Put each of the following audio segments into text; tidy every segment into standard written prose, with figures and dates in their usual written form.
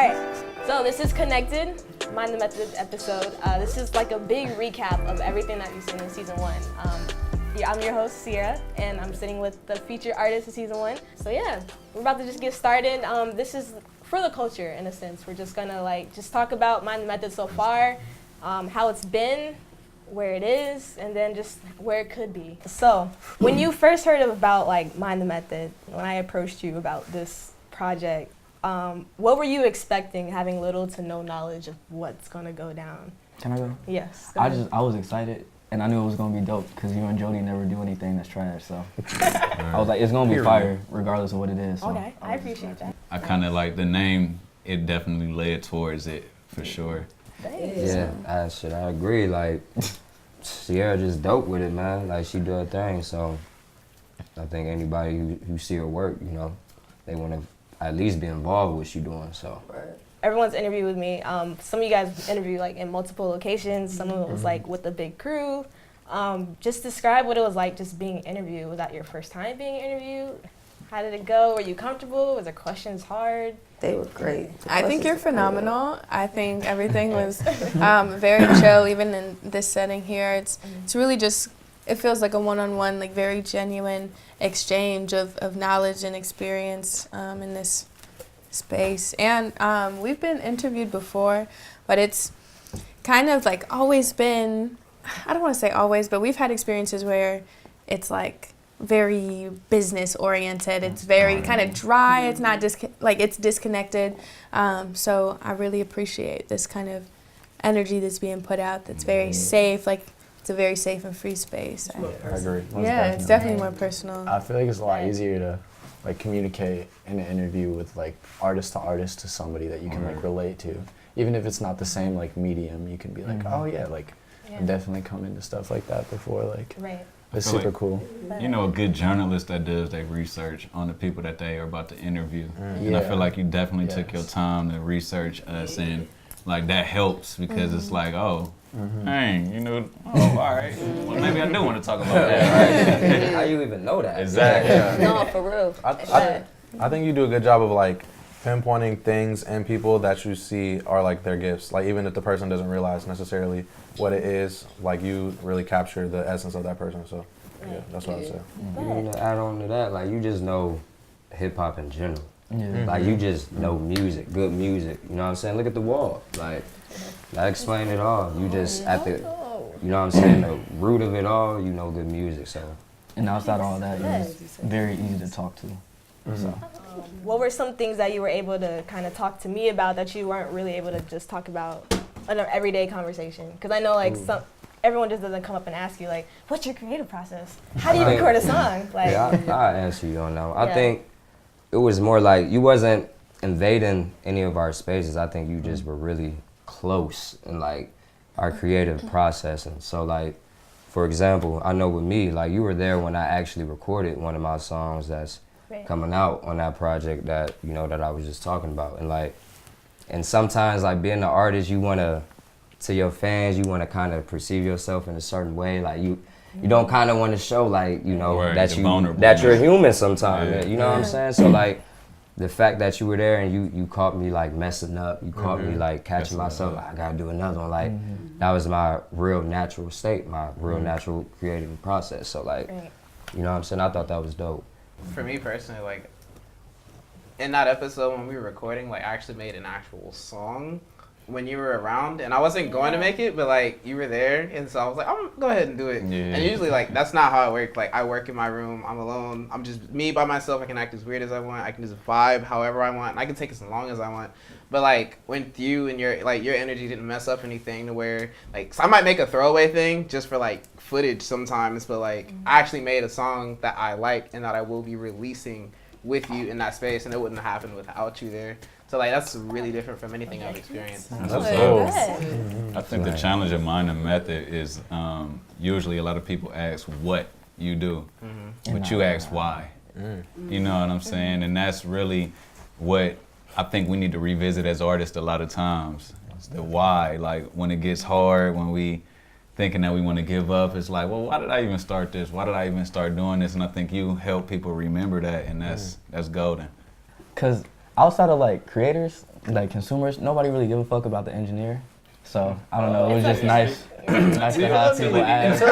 Alright, so this is Connected, Mind the Method episode. This is like a big recap of everything that you've seen in season 1. I'm your host, Ciara, and I'm sitting with the featured artist of season 1. So yeah, we're about to just get started. This is for the culture, in a sense. We're just gonna just talk about Mind the Method so far, how it's been, where it is, and then just where it could be. So, when you first heard about Mind the Method, when I approached you about this project, what were you expecting, having little to no knowledge of what's gonna go down? Can I go? Yes. I was excited, and I knew it was gonna be dope because you and Jody never do anything that's trash. So I was like, it's gonna be fire regardless of what it is. So okay, I appreciate that. I kind of like the name. It definitely led towards it for sure. Thanks. Yeah, I agree. Like, Ciara just dope with it, man. Like, she do her thing. So I think anybody who see her work, you know, they want to at least be involved with what she doing. So. Everyone's interviewed with me. Some of you guys interviewed in multiple locations. Some of it was with a big crew. Just describe what it was like just being interviewed. Was that your first time being interviewed? How did it go? Were you comfortable? Was the questions hard? They were great. I think you're phenomenal. I think everything was very chill, even in this setting here. It's really just, it feels like a one-on-one, very genuine exchange of knowledge and experience in this space. And we've been interviewed before, but it's kind of always been, I don't want to say always, but we've had experiences where it's very business oriented. It's very kind of dry. It's not it's disconnected. So I really appreciate this kind of energy that's being put out. That's very safe. It's a very safe and free space. I agree. Yeah, it's definitely more personal. I feel like it's a lot easier to communicate in an interview with artist to artist to somebody that you can relate to. Even if it's not the same medium, you can be oh yeah, I've definitely come into stuff like that before. Right. It's super cool. You know, a good journalist that does their research on the people that they are about to interview. And I feel like you definitely took your time to research us, and that helps because it's dang, all right. Well, maybe I do want to talk about that. Right? How you even know that? Exactly. No, for real. I think you do a good job of pinpointing things and people that you see are their gifts. Even if the person doesn't realize necessarily what it is, you really capture the essence of that person. So yeah, that's what I would say. You add on to that, you just know hip hop in general. Yeah. You just know music, good music. You know what I'm saying? Look at the wall. That explain it all. You just at the, you know what I'm saying, the root of it all, you know good music. So. And outside all that, it was very easy to talk to. So. What were some things that you were able to kind of talk to me about that you weren't really able to just talk about in an everyday conversation? Because I know everyone just doesn't come up and ask you what's your creative process? How do you record a song? I'll answer you on that one. I think it was more you wasn't invading any of our spaces. I think you just were really close in our creative process. And so for example, I know with me, you were there when I actually recorded one of my songs that's coming out on that project that that I was just talking about. And sometimes being an artist, you want to your fans, you want to kind of perceive yourself in a certain way. You don't kind of want to show that you're human sometimes. You know what I'm saying? So the fact that you were there and you caught me messing up, you caught me catching myself. I gotta do another one. That was my real natural state, my real natural creative process. So you know what I'm saying? I thought that was dope. For me personally, in that episode when we were recording, I actually made an actual song when you were around, and I wasn't going to make it, but you were there, and so I was I'm gonna go ahead and do it. Yeah. And usually that's not how I work. I work in my room, I'm alone, I'm just me by myself. I can act as weird as I want, I can just vibe however I want, and I can take as long as I want. But with you and your your energy didn't mess up anything to where so I might make a throwaway thing just for footage sometimes, but I actually made a song that I like and that I will be releasing with you in that space, and it wouldn't have happened without you there. So that's really different from anything I've experienced. That's cool. I think the challenge of Mind the Method is usually a lot of people ask what you do, but you ask why. You know what I'm saying? And that's really what I think we need to revisit as artists a lot of times. It's the why. When it gets hard, when we thinking that we want to give up, it's well, why did I even start this? Why did I even start doing this? And I think you help people remember that, and that's golden. Because outside of like creators, like consumers, nobody really give a fuck about the engineer. So I don't know. It was just nice, nice to have people ask.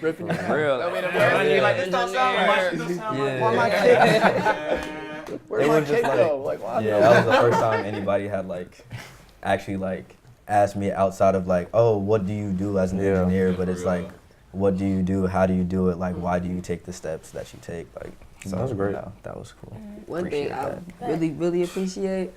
Ripping your Real. Where's my cake though? Like, wow. Yeah, that was the first time anybody had like actually like asked me outside of like, oh, what do you do as an engineer? But it's like, what do you do? How do you do it? Like, why do you take the steps that you take? Like, so That was great. That was cool. One thing I Appreciate really appreciate,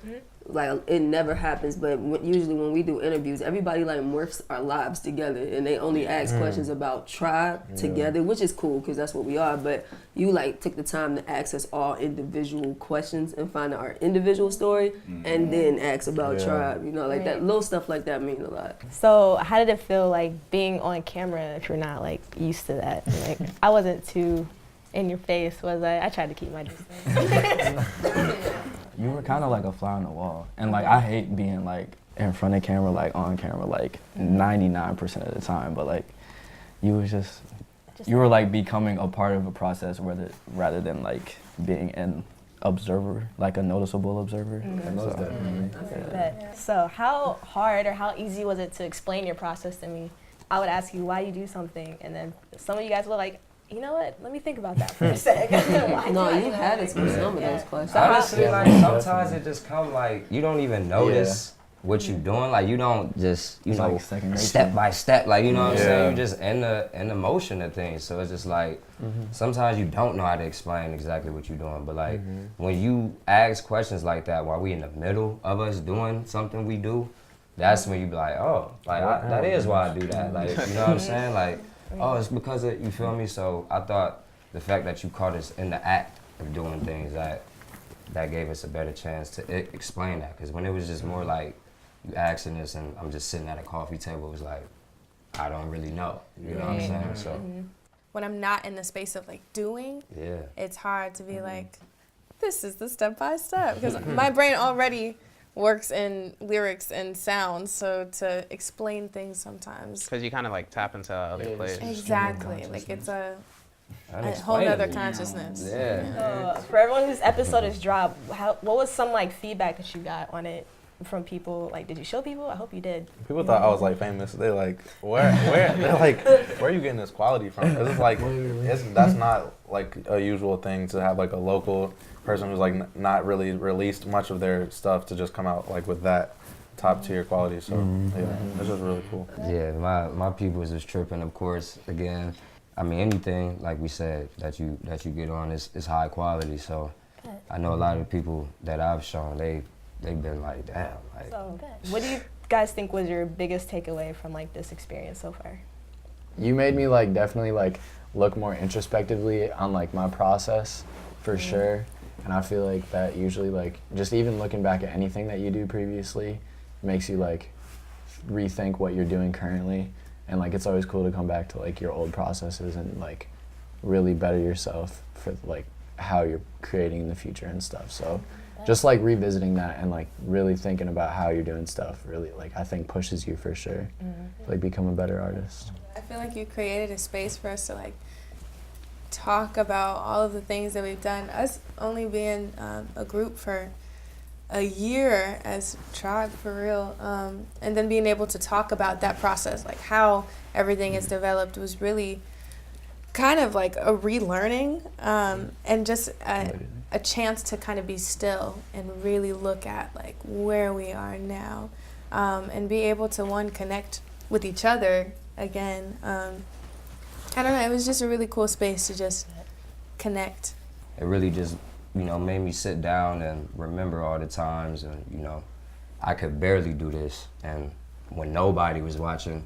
like it never happens, but usually when we do interviews, everybody like morphs our lives together, and they only ask questions about Triiibe together, which is cool because that's what we are. But you like took the time to ask us all individual questions and find out our individual story, and then ask about Triiibe. You know, like that little stuff like that mean a lot. So how did it feel like being on camera if you're not like used to that? Like I wasn't too in your face, was I? I tried to keep my distance. You were kind of like a fly on the wall, and like I hate being like in front of camera, like on camera, like 99% of the time. But like you was just you were like becoming a part of a process rather than like being an observer, like a noticeable observer. So how hard or how easy was it to explain your process to me? I would ask you why you do something, and then some of you guys were like, you know what? Let me think about that for a sec. No, you had us with some of those questions. Honestly, like sometimes it just come like you don't even notice what you doing. Like you don't just It's like second nature. step by step. Like you know what I'm saying. You just in the motion of things. So it's just like sometimes you don't know how to explain exactly what you're doing. But like when you ask questions like that while we in the middle of us doing something we do, that's when you be like, oh, like that is why I do that. Like you know what I'm saying? Like. Oh, it's because of, you feel me? So I thought the fact that you caught us in the act of doing things that gave us a better chance to explain that. Because when it was just more like you asking us and I'm just sitting at a coffee table, it was like, I don't really know. You know what I'm saying? So When I'm not in the space of like doing, it's hard to be like, this is the step by step. Because my brain already works in lyrics and sounds, so to explain things sometimes. Because you kind of like tap into other places. Exactly, like it's a whole other consciousness. For everyone whose episode is dropped, what was some like feedback that you got on it from people? Like, did you show people? I hope you did. People thought I was like famous. They're like, where? They're like, where are you getting this quality from? Because it's like, that's not like a usual thing to have like a local person who's like not really released much of their stuff to just come out like with that top tier quality. So it's just really cool. Yeah, my people was just tripping. Of course, again, I mean anything like we said that you get on is high quality. So I know a lot of the people that I've shown they've been like, damn. Like, So what do you guys think was your biggest takeaway from like this experience so far? You made me like definitely like look more introspectively on like my process for sure. And I feel like that usually like just even looking back at anything that you do previously makes you like rethink what you're doing currently. And like it's always cool to come back to like your old processes and like really better yourself for like how you're creating in the future and stuff. So just like revisiting that and like really thinking about how you're doing stuff really like I think pushes you for sure to like become a better artist. I feel like you created a space for us to like talk about all of the things that we've done. Us only being a group for a year as Triiibe for real, and then being able to talk about that process, like how everything is developed, was really kind of like a relearning and just a chance to kind of be still and really look at like where we are now, and be able to connect with each other again. I don't know, it was just a really cool space to just connect. It really just, made me sit down and remember all the times and, I could barely do this. And when nobody was watching,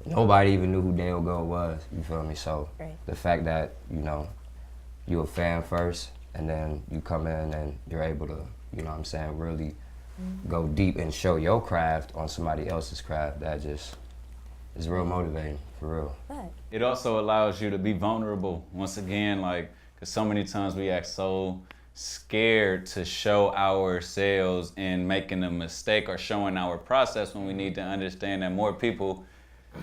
nobody even knew who Dayo Gold was, you feel me? So the fact that, you're a fan first and then you come in and you're able to, really go deep and show your craft on somebody else's craft, that just is real motivating, for real. It also allows you to be vulnerable once again, like, because so many times we act so scared to show ourselves in making a mistake or showing our process, when we need to understand that more people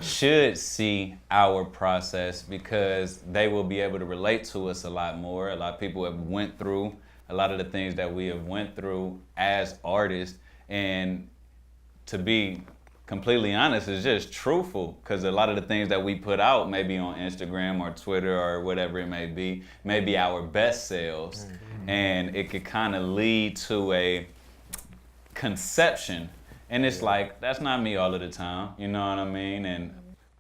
should see our process because they will be able to relate to us a lot more. A lot of people have went through a lot of the things that we have went through as artists, and to be completely honest, it's just truthful, because a lot of the things that we put out, maybe on Instagram or Twitter or whatever it may be our best selves, and it could kind of lead to a conception, and it's like, that's not me all of the time, you know what I mean? And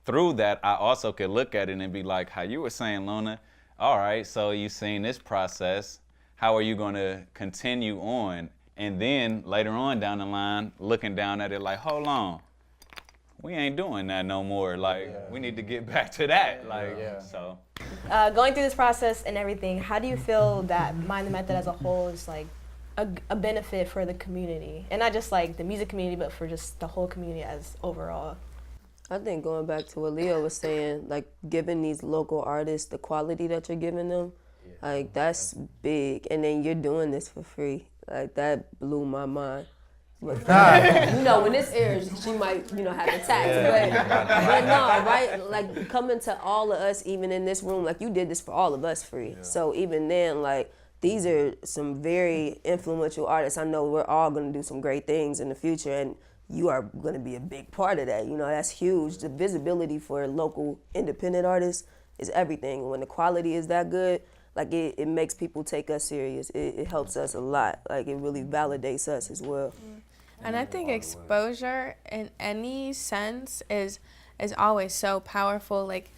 through that, I also could look at it and be like, how you were saying, Luna, all right, so you've seen this process, how are you going to continue on? And then later on down the line, looking down at it like, hold on, we ain't doing that no more. Like, we need to get back to that. Like, so. Going through this process and everything, how do you feel that Mind the Method as a whole is like a benefit for the community? And not just like the music community, but for just the whole community as overall. I think going back to what Leo was saying, like giving these local artists the quality that you're giving them, like that's big. And then you're doing this for free. Like that blew my mind. But, you know, when this airs, she might, you know, have a tax. But no, right? Like coming to all of us, even in this room, like you did this for all of us free. So even then, like these are some very influential artists. I know we're all going to do some great things in the future, and you are going to be a big part of that. You know, that's huge. The visibility for local independent artists is everything. When the quality is that good, like it makes people take us serious. It helps us a lot. Like it really validates us as well. And I think exposure in any sense is always so powerful. Like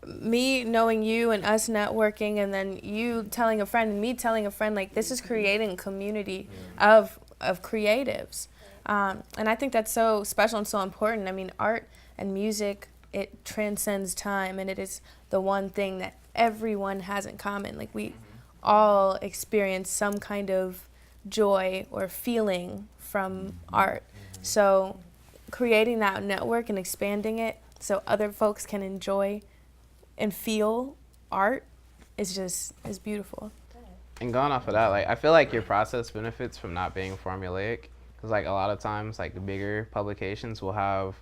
me knowing you and us networking, and then you telling a friend and me telling a friend, like this is creating a community of creatives. And I think that's so special and so important. I mean, art and music, it transcends time, and it is the one thing that everyone has in common. Like we all experience some kind of joy or feeling from art. So creating that network and expanding it so other folks can enjoy and feel art is beautiful. And going off of that, like I feel like your process benefits from not being formulaic, because like a lot of times like the bigger publications will have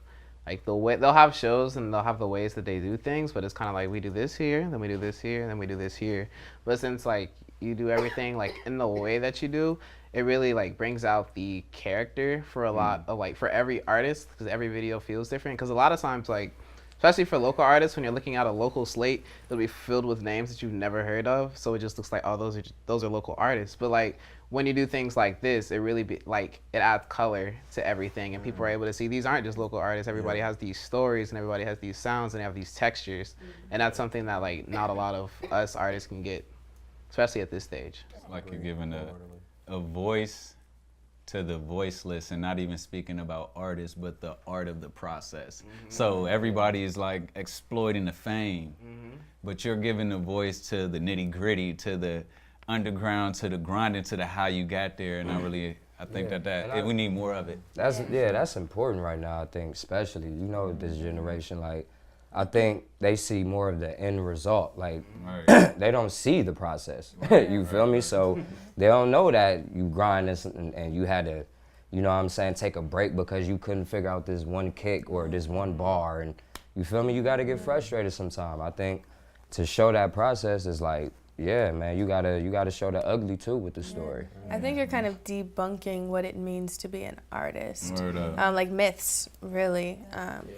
like they'll have shows and they'll have the ways that they do things, but it's kind of like we do this here, then we do this here, then we do this here. But since like you do everything like in the way that you do, it really like brings out the character for a lot of like for every artist, because every video feels different. Because a lot of times, like especially for local artists, when you're looking at a local slate, it'll be filled with names that you've never heard of, so it just looks like, oh, those are local artists. But like when you do things like this, it really it adds color to everything, and people are able to see these aren't just local artists. Everybody has these stories, and everybody has these sounds, and they have these textures, and that's something that like not a lot of us artists can get, especially at this stage. Like you're giving a voice to the voiceless, and not even speaking about artists, but the art of the process. So everybody is like exploiting the fame, but you're giving a voice to the nitty gritty, to the underground, to the grinding, to the how you got there. And I think that we need more of it. That's important right now, I think, especially, you know, this generation, like, I think they see more of the end result. Like, they don't see the process. You feel me? So they don't know that you grind this and you had to, you know what I'm saying, take a break because you couldn't figure out this one kick or this one bar. And you feel me? You got to get frustrated sometime. I think to show that process is like, yeah, man, you gotta show the ugly too with the story. I think you're kind of debunking what it means to be an artist. Like myths, really.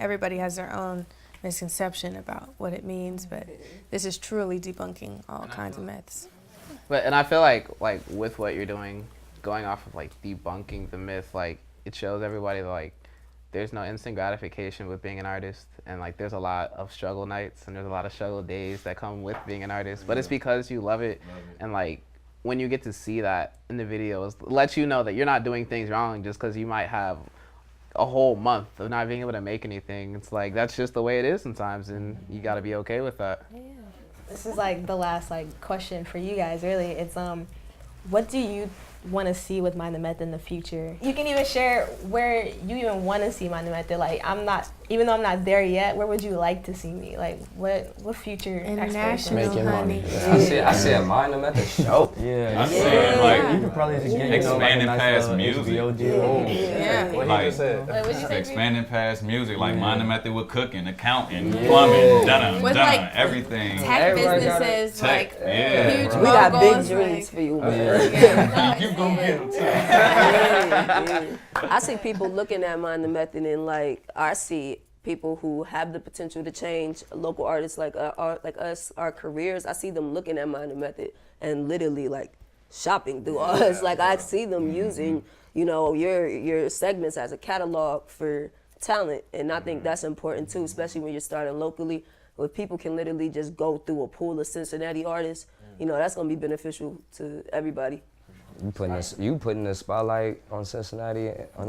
Everybody has their own misconception about what it means, but this is truly debunking all kinds of myths. And I feel like with what you're doing, going off of like debunking the myth, like it shows everybody that like there's no instant gratification with being an artist, and like there's a lot of struggle nights and there's a lot of struggle days that come with being an artist, but it's because you love it. And like when you get to see that in the videos, it lets you know that you're not doing things wrong just because you might have a whole month of not being able to make anything. It's like that's just the way it is sometimes, and you got to be okay with that. This is like the last like question for you guys, really. It's what do you want to see with Mind the Method in the future. You can even share where you even want to see Mind the Method. Like, even though I'm not there yet, where would you like to see me? Like, what future International, Making money. I see a Mind the Method show. Yeah. I said, like, You could probably just get, expanding like a past nice music. HBO deal. Yeah. What Like- he just said. Wait, what'd you say? expanding past music, like Mind the Method with cooking, accounting, plumbing, done, With, like, everything. Tech Everybody got businesses, Tech, like yeah. huge We got big logos, dreams like, for you. yeah. You gonna get them too. Yeah. I see people looking at Mind the Method and like I see people who have the potential to change local artists like us, our careers. I see them looking at Mind the Method and literally like shopping through us. Like I see them using, you know, your segments as a catalog for talent, and I think that's important too, especially when you're starting locally. Where people can literally just go through a pool of Cincinnati artists, you know, that's gonna be beneficial to everybody. You putting the spotlight on Cincinnati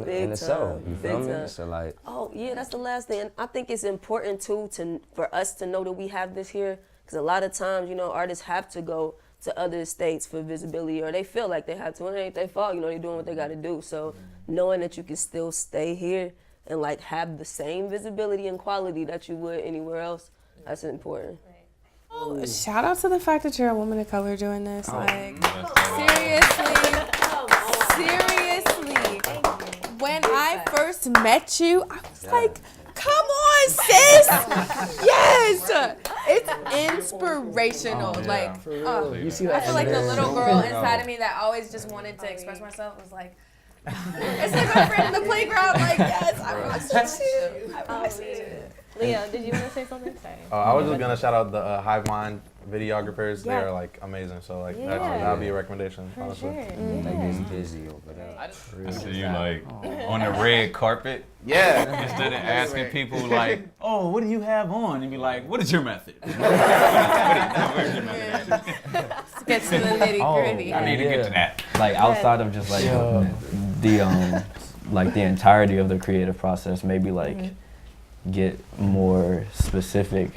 in itself. You feel me? So like, Oh yeah, that's the last thing. And I think it's important too for us to know that we have this here, because a lot of times, you know, artists have to go to other states for visibility, or they feel like they have to, and it ain't their fault. You know, they're doing what they got to do. So knowing that you can still stay here and like have the same visibility and quality that you would anywhere else, that's important. Oh, shout out to the fact that you're a woman of color doing this. Like, seriously. When I first met you, I was like, come on, sis. Yes. It's inspirational. Like, You see that? I feel like the little girl inside of me that always just wanted to express myself was like, it's like my friend in the playground. Like, yes, I rock you too. I rock you. Leo, did you want to say something? Sorry. I was just gonna shout out the Hive Mind videographers. Yeah. They are like amazing. So like Yeah. that'd be a recommendation. For honestly. sure. they Yeah. get busy over there. I see you like on the red carpet. Yeah. Instead of asking people like, "Oh, what do you have on?" and be like, "What is your method?" Where's your method at? Let's get to the nitty gritty. I need to get to that. Like outside of just like the entirety of the creative process, maybe like get more specific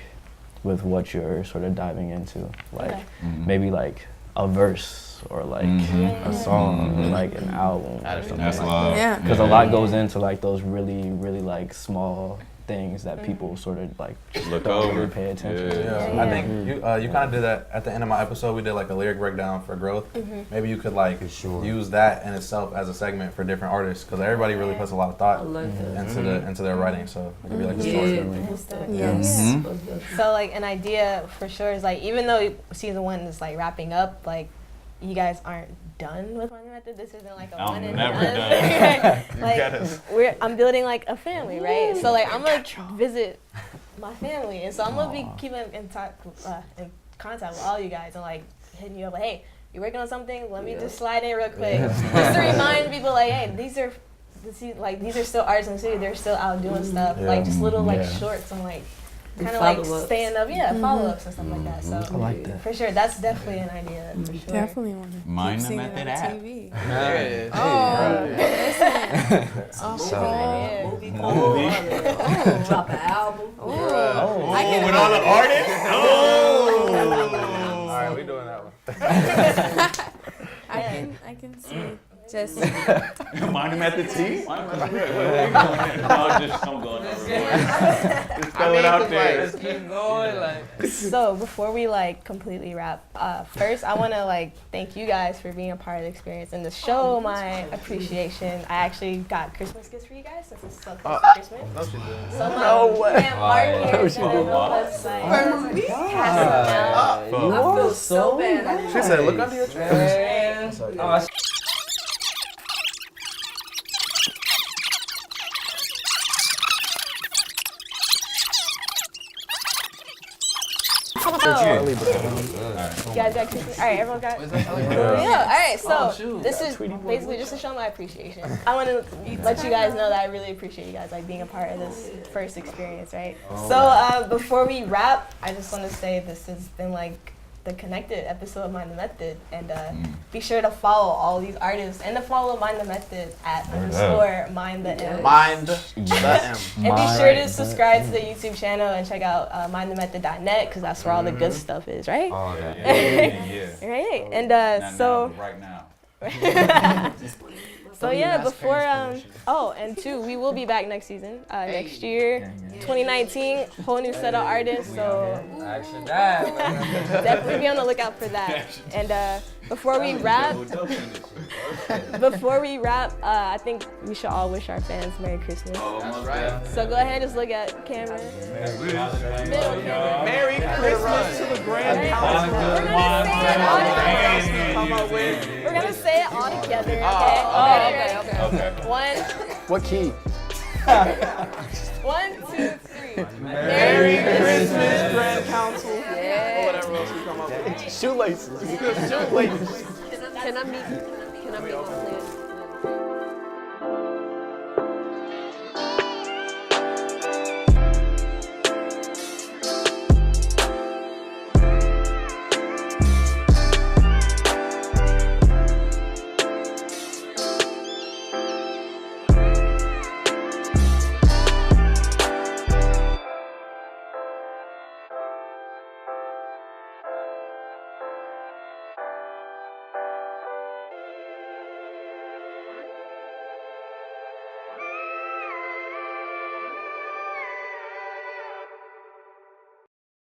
with what you're sort of diving into. Like maybe like a verse or like a song or like an album or something That's like love. Yeah. because a lot goes into like those really like small things that people sort of like Look don't over. really pay attention to. Yeah. I think you kind of did that at the end of my episode. We did like a lyric breakdown for growth. Maybe you could like use that in itself as a segment for different artists, because everybody really puts a lot of thought into their writing. So it could be like a story. Yes. So like an idea for sure is like, even though season 1 is like wrapping up, like you guys aren't done with Mind the Method. This isn't like a I'm one and never done. done. Like I'm building like a family, right? So like I'm gonna visit my family, and so I'm gonna be keeping in contact with all you guys and like hitting you up like, hey, you working on something? Let me just slide in real quick, just to remind people like, hey, these are still artists in the city. They're still out doing stuff, like just little like shorts and like kind of like follow-ups. staying up, follow-ups and stuff like that. So I like that. for sure, that's definitely an idea for sure. Definitely want to Mind keep the seeing it Method on app. TV. There it is. Oh, listen. Yeah. Drop an album. I can With all the artists? All right, we doing that one. I can see. Just Mind the Method T? I'm going over. Just throw it out there. Let's keep going. Like, So before we like completely wrap, first I want to like thank you guys for being a part of the experience and to show my appreciation. I actually got Christmas gifts for you guys since it's so close to Christmas. No, she did. So my Aunt Mark here is gonna help us like pass them down. I feel so bad. She said, "Look under your tree." You guys got Christmas? All right, everyone got. Yeah. All right. So this is basically just to show my appreciation. I want to let you guys know that I really appreciate you guys like being a part of this first experience, right? So before we wrap, I just want to say this has been like the connected episode of Mind the Method, and be sure to follow all these artists and to follow Mind the Method at _ Mind the M. Mind the M. And be sure to subscribe to the YouTube channel and check out mindthemethod.net, because that's where all the good stuff is, right? All that. Yeah. Right. And Not so now, but right now. So yeah, before and 2, we will be back next season, next year, 2019, whole new set of artists. So definitely be on the lookout for that. And before we wrap, I think we should all wish our fans Merry Christmas. That's right. So go ahead, just look at camera. Merry Christmas to the Grand Council. We're gonna say it all together. Okay. Okay. One. What key? 1, 2, 3. Merry Christmas, Grand Council. Yeah. Or whatever else we come up with. Shoelaces. Shoelaces. Can I meet one, please?